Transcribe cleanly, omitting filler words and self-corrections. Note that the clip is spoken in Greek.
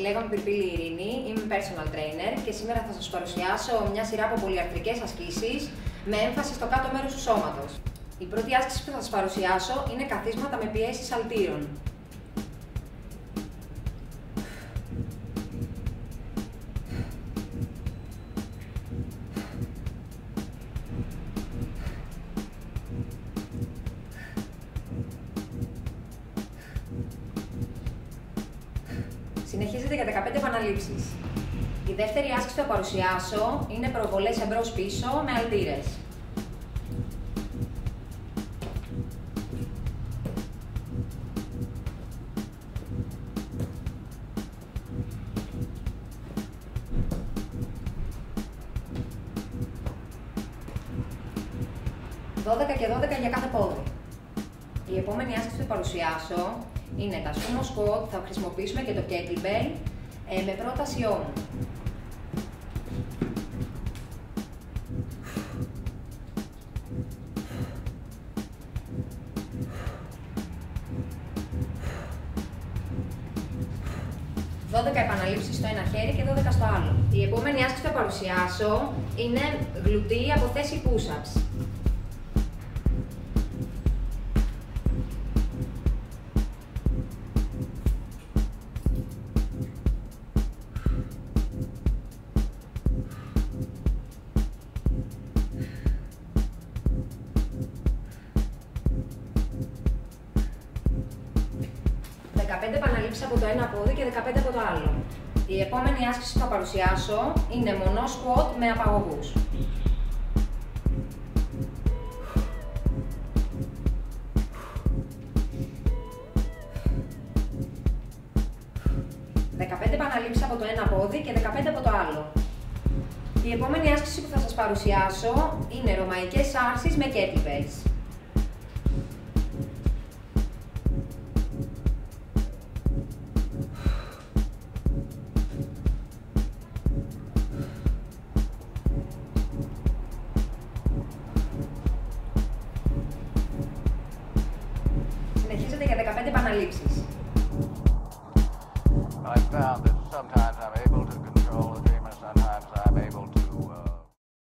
Λέγομαι Πυρπίλη Ειρήνη, είμαι personal trainer και σήμερα θα σας παρουσιάσω μια σειρά από πολυαρθρικές ασκήσεις με έμφαση στο κάτω μέρος του σώματος. Η πρώτη άσκηση που θα σας παρουσιάσω είναι καθίσματα με πιέσεις αλτήρων. Συνεχίζεται για 15 επαναλήψεις. Η δεύτερη άσκηση που θα παρουσιάσω είναι προβολές εμπρός-πίσω με αλτήρες. «12 και 12 για κάθε πόδι». Η επόμενη άσκηση που θα παρουσιάσω είναι τα sumo squat, θα χρησιμοποιήσουμε και το kettlebell με πρόταση ώμου. «12 επαναλήψεις στο ένα χέρι και 12 στο άλλο». Η επόμενη άσκηση που θα παρουσιάσω είναι γλουτί από θέση push-ups. «15 επαναλήψεις από το ένα πόδι και 15 από το άλλο». Η επόμενη άσκηση που θα παρουσιάσω είναι μονό squat με απαγωγούς. «15 επαναλήψεις από το ένα πόδι και 15 από το άλλο». Η επόμενη άσκηση που θα σας παρουσιάσω είναι ρωμαϊκές άρσεις με kettlebells. Συνεχίζεται για 15 επαναλήψεις. I found that sometimes